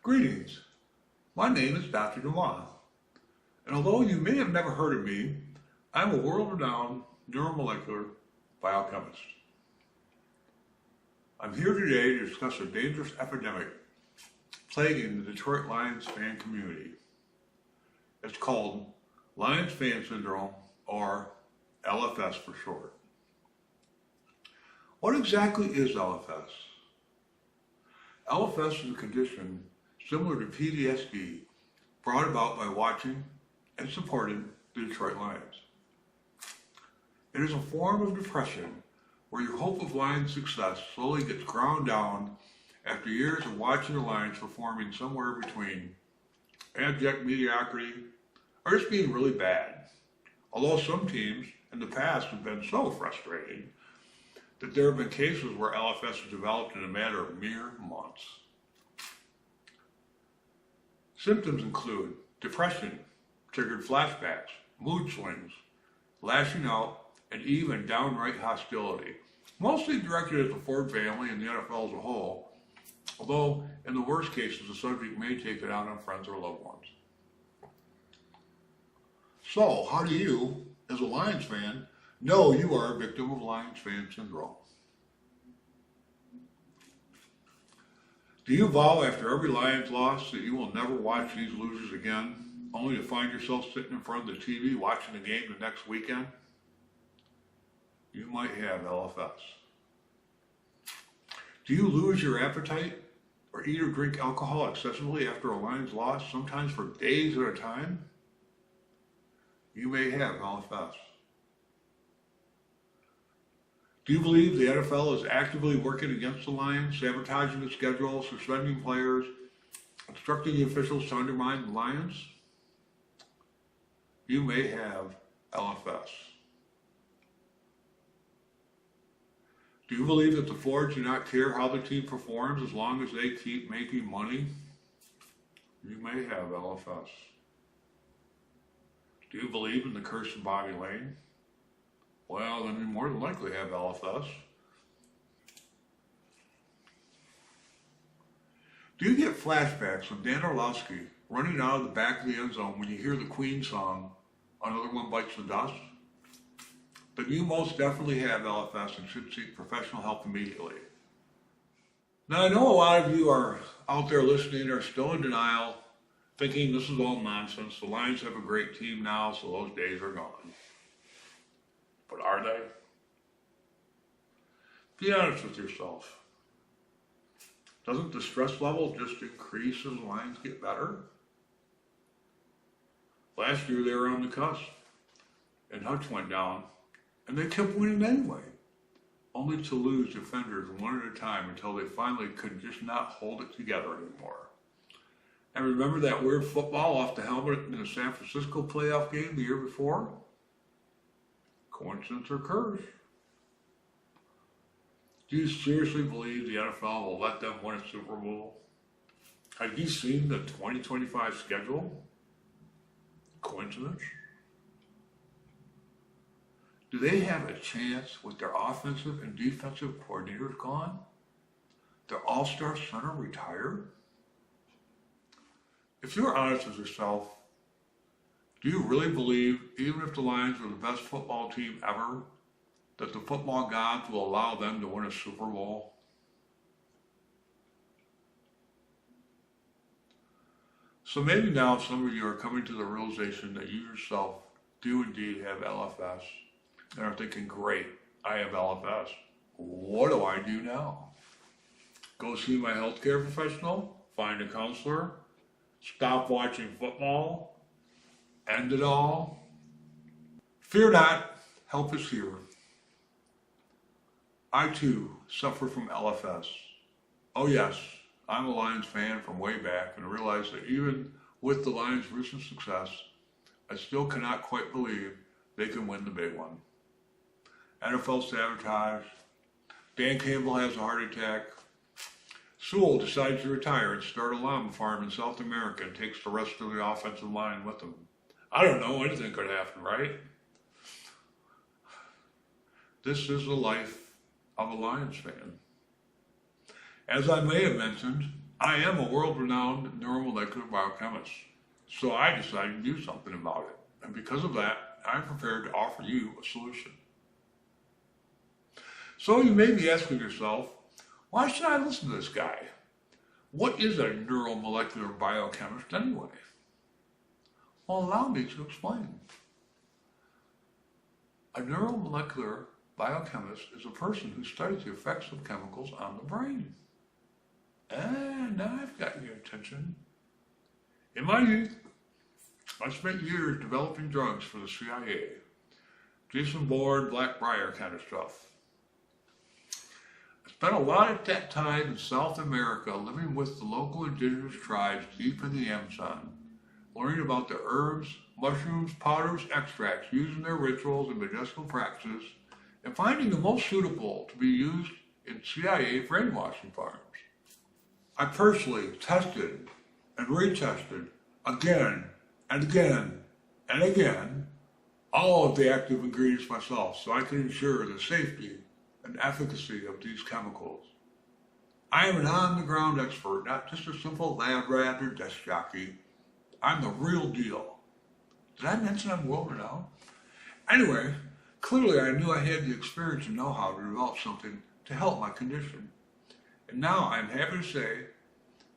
Greetings. My name is Dr. Dumasse, and although you may have never heard of me, I'm a world-renowned neuromolecular biochemist. I'm here today to discuss a dangerous epidemic plaguing the Detroit Lions fan community. It's called Lions fan syndrome, or LFS for short. What exactly is LFS? LFS is a condition similar to PTSD brought about by watching and supporting the Detroit Lions. It is a form of depression where your hope of Lions success slowly gets ground down after years of watching the Lions performing somewhere between abject mediocrity or just being really bad. Although some teams in the past have been so frustrating that there have been cases where LFS has developed in a matter of mere months. Symptoms include depression, triggered flashbacks, mood swings, lashing out, and even downright hostility, mostly directed at the Ford family and the NFL as a whole, although in the worst cases the subject may take it out on friends or loved ones. So, how do you, as a Lions fan, know you are a victim of Lions fan syndrome? Do you vow after every Lions loss that you will never watch these losers again, only to find yourself sitting in front of the TV watching the game the next weekend? You might have LFS. Do you lose your appetite or eat or drink alcohol excessively after a Lions loss, sometimes for days at a time? You may have LFS. Do you believe the NFL is actively working against the Lions, sabotaging the schedule, suspending players, instructing the officials to undermine the Lions? You may have LFS. Do you believe that the Fords do not care how the team performs as long as they keep making money? You may have LFS. Do you believe in the curse of Bobby Lane? Well, then you more than likely have LFS. Do you get flashbacks of Dan Orlovsky running out of the back of the end zone when you hear the Queen song, Another One Bites the Dust? Then you most definitely have LFS and should seek professional help immediately. Now, I know a lot of you are out there listening and are still in denial, thinking this is all nonsense. The Lions have a great team now, so those days are gone. But are they? Be honest with yourself. Doesn't the stress level just increase as the Lions get better? Last year they were on the cusp, and Hutch went down, and they kept winning anyway, only to lose defenders one at a time until they finally could just not hold it together anymore. And remember that weird football off the helmet in the San Francisco playoff game the year before? Coincidence or curse? Do you seriously believe the NFL will let them win a Super Bowl? Have you seen the 2025 schedule? Coincidence? Do they have a chance with their offensive and defensive coordinators gone? Their all-star center retired? If you're honest with yourself, do you really believe, even if the Lions are the best football team ever, that the football gods will allow them to win a Super Bowl? So maybe now some of you are coming to the realization that you yourself do indeed have LFS and are thinking, great, I have LFS. What do I do now? Go see my healthcare professional? Find a counselor? Stop watching football? End it all? Fear not, help is here. I too suffer from LFS. Oh yes, I'm a Lions fan from way back and realize that even with the Lions' recent success, I still cannot quite believe they can win the big one. NFL sabotage, Dan Campbell has a heart attack, Sewell decides to retire and start a llama farm in South America and takes the rest of the offensive line with him. I don't know, anything could happen, right? This is the life of a Lions fan. As I may have mentioned I am a world-renowned neuromolecular biochemist, so I decided to do something about it. And because of that, I'm prepared to offer you a solution. So you may be asking yourself, why should I listen to this guy? What is a neuromolecular biochemist anyway? Well, allow me to explain. A neuromolecular biochemist is a person who studies the effects of chemicals on the brain. And now I've got your attention. In my youth, I spent years developing drugs for the CIA. Jason Bourne, Blackbriar kind of stuff. I spent a lot of that time in South America living with the local indigenous tribes deep in the Amazon, learning about the herbs, mushrooms, powders, extracts used in their rituals and medicinal practices, and finding the most suitable to be used in CIA brainwashing farms. I personally tested and retested again and again and again all of the active ingredients myself so I can ensure the safety and efficacy of these chemicals. I am an on-the-ground expert, not just a simple lab rat or desk jockey. I'm the real deal. Did I mention I'm world-renowned? Anyway, clearly I knew I had the experience and know-how to develop something to help my condition. And now I'm happy to say,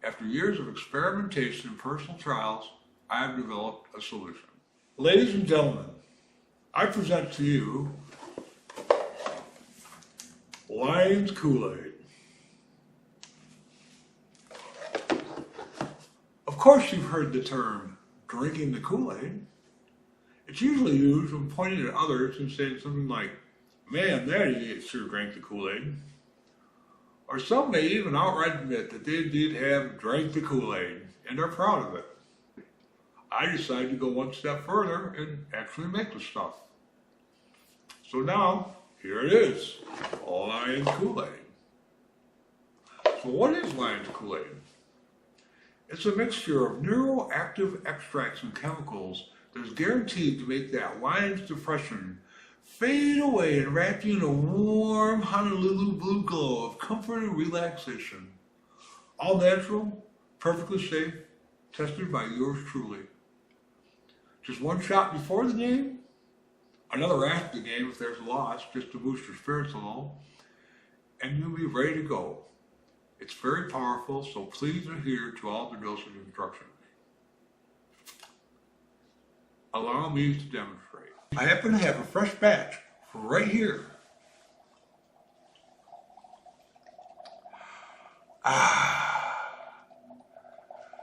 after years of experimentation and personal trials, I have developed a solution. Ladies and gentlemen, I present to you Lions Kool-Aid. Of course you've heard the term drinking the Kool-Aid. It's usually used when pointing at others and saying something like, man, that idiot sure drank the Kool-Aid. Or some may even outright admit that they indeed have drank the Kool-Aid and are proud of it. I decided to go one step further and actually make the stuff. So now, here it is, Lions Kool-Aid. So what is Lions Kool-Aid? It's a mixture of neuroactive extracts and chemicals that is guaranteed to make that lion's depression fade away and wrap you in a warm Honolulu blue glow of comfort and relaxation. All natural, perfectly safe, tested by yours truly. Just one shot before the game, another after the game if there's a loss, just to boost your spirits a little, and you'll be ready to go. It's very powerful, so please adhere to all the dosage instructions. Allow me to demonstrate. I happen to have a fresh batch right here.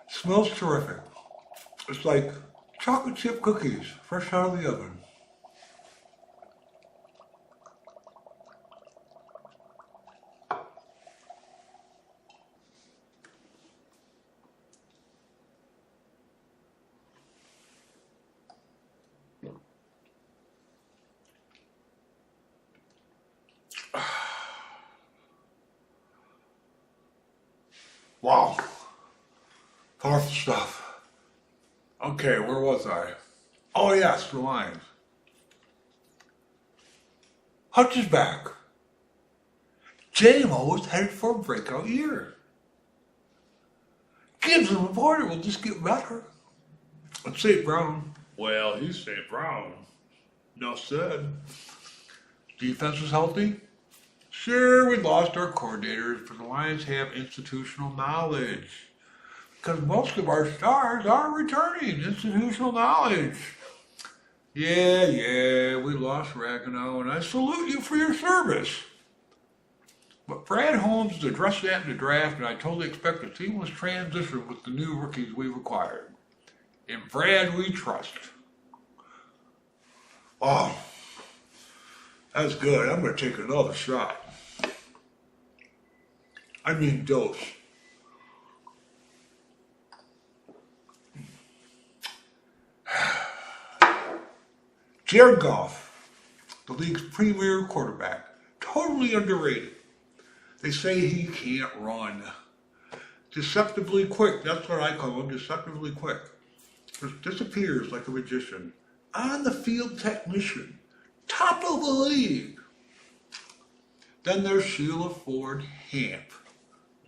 Smells terrific. It's like chocolate chip cookies, fresh out of the oven. Wow, powerful stuff. Okay, where was I? Oh yes, the Lions. Hutch is back. JMO is headed for a breakout year. Gibson reported will just get better. Let's St. Brown. Well, he's St. Brown. No said. Defense was healthy. Sure, we lost our coordinators, but the Lions have institutional knowledge. Because most of our stars are returning. Institutional knowledge. Yeah, we lost Ragnow, and I salute you for your service. But Brad Holmes is addressed that in the draft, and I totally expect a seamless transition with the new rookies we've acquired. In Brad, we trust. Oh, that's good. I'm going to take another shot. I mean dose. Jared Goff, the league's premier quarterback, totally underrated. They say he can't run. Deceptively quick, that's what I call him, deceptively quick. Just disappears like a magician. On the field technician, top of the league. Then there's Sheila Ford Hamp.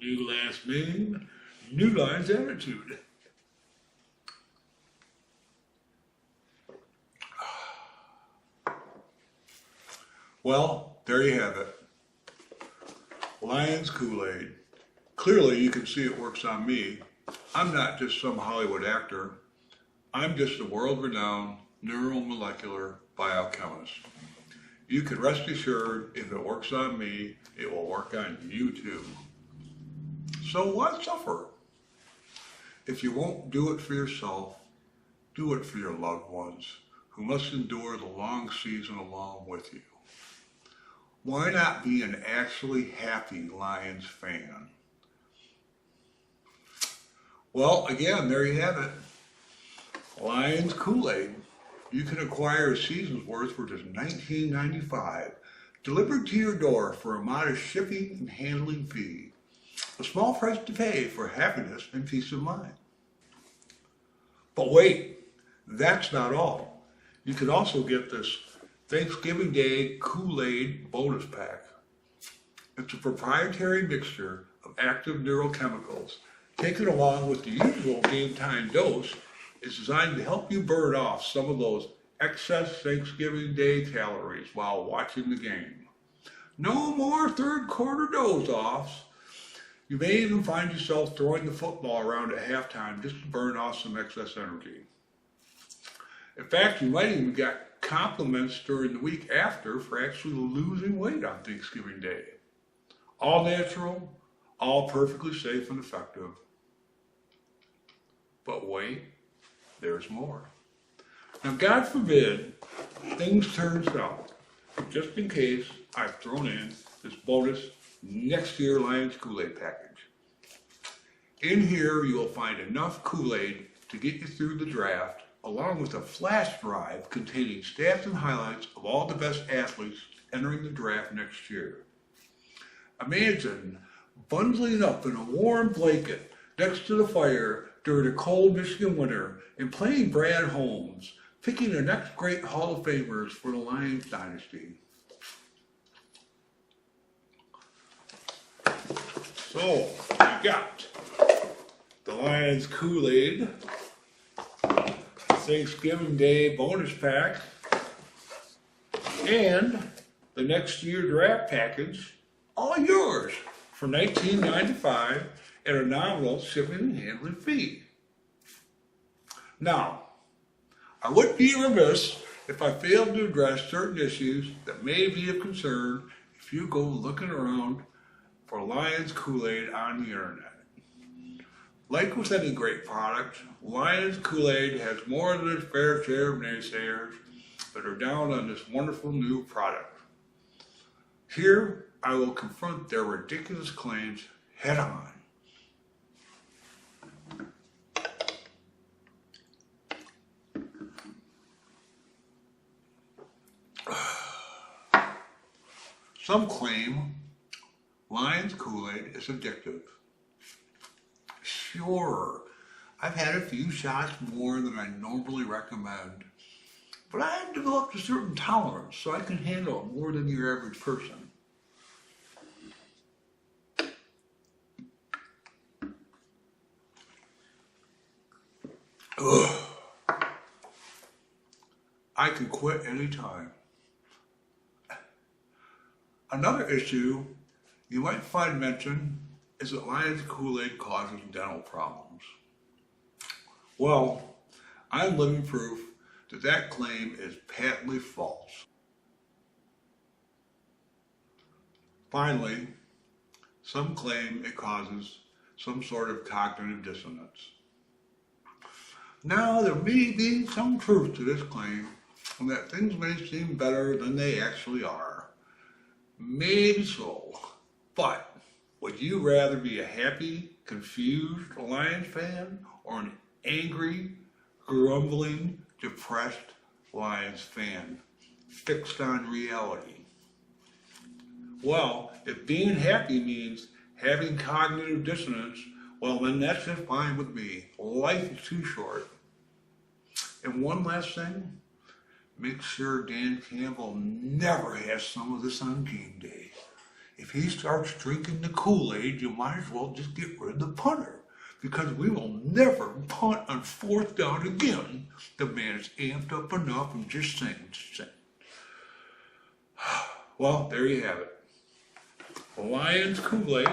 New last name, New Lions attitude. Well, there you have it. Lions Kool-Aid. Clearly you can see it works on me. I'm not just some Hollywood actor. I'm just a world-renowned neuromolecular biochemist. You can rest assured if it works on me, it will work on you too. So why suffer? If you won't do it for yourself, do it for your loved ones who must endure the long season along with you. Why not be an actually happy Lions fan? Well, again, there you have it. Lions Kool-Aid. You can acquire a season's worth for just $19.95, delivered to your door for a modest shipping and handling fee. A small price to pay for happiness and peace of mind. But wait, that's not all. You can also get this Thanksgiving Day Kool-Aid bonus pack. It's a proprietary mixture of active neurochemicals taken along with the usual game time dose. Is designed to help you burn off some of those excess Thanksgiving Day calories while watching the game. No more third quarter doze-offs. You may even find yourself throwing the football around at halftime just to burn off some excess energy. In fact, you might even get compliments during the week after for actually losing weight on Thanksgiving Day. All natural, all perfectly safe and effective. But wait. There's more. Now, God forbid things turn south. Just in case, I've thrown in this bonus next year Lions Kool-Aid package. In here, you will find enough Kool-Aid to get you through the draft, along with a flash drive containing stats and highlights of all the best athletes entering the draft next year. Imagine bundling up in a warm blanket next to the fire during a cold Michigan winter and playing Brad Holmes, picking the next great Hall of Famers for the Lions dynasty. So, we got the Lions Kool-Aid Thanksgiving Day bonus pack and the next year draft package, all yours for $19.95 at a nominal shipping and handling fee. Now, I would be remiss if I failed to address certain issues that may be of concern if you go looking around for Lions Kool-Aid on the internet. Like with any great product, Lions Kool-Aid has more than its fair share of naysayers that are down on this wonderful new product. Here, I will confront their ridiculous claims head on. Some claim Lions Kool-Aid is addictive. Sure, I've had a few shots more than I normally recommend, but I have developed a certain tolerance so I can handle it more than your average person. Ugh. I can quit anytime. Another issue you might find mentioned is that Lions Kool-Aid causes dental problems. Well, I'm living proof that that claim is patently false. Finally, some claim it causes some sort of cognitive dissonance. Now, there may be some truth to this claim, and that things may seem better than they actually are. Maybe so, but would you rather be a happy, confused Lions fan or an angry, grumbling, depressed Lions fan, fixed on reality? Well, if being happy means having cognitive dissonance, well then that's just fine with me. Life is too short. And one last thing, make sure Dan Campbell never has some of this on game day. If he starts drinking the Kool-Aid, you might as well just get rid of the punter, because we will never punt on 4th down again. The man is amped up enough and just saying. Well, there you have it. Lions Kool-Aid.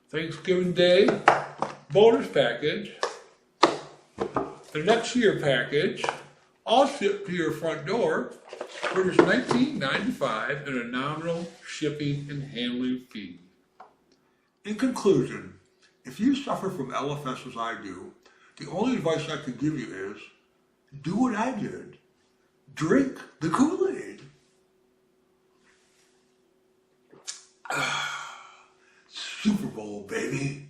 Thanksgiving Day bonus package. The next year package, all shipped to your front door for just $19.95 and a nominal shipping and handling fee. In conclusion, if you suffer from LFS as I do, the only advice I can give you is, do what I did. Drink the Kool-Aid. Super Bowl, baby.